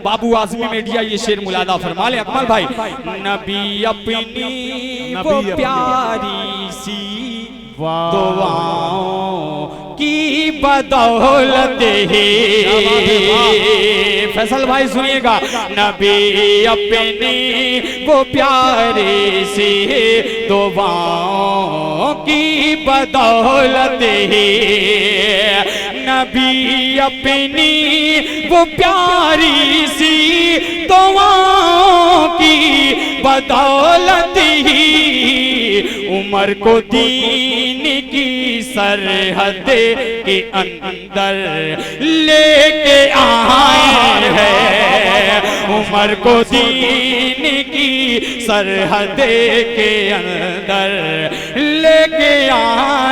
बाबू Azmi media ये शेर मुलादा फरमा ले अकमल भाई। नबी अपनी वो प्यारी सी दुआओं की बदौलत है, फैसल भाई सुनिएगा, नबी अपनी वो प्यारे से दुआओं की बदौलत है, नबी अपनी वो प्यारी सी दुआओं की बदौलत ही उमर को दीन की सरहद के अंदर लेके आए हैं, उमर को दीन की सरहद के अंदर लेके आए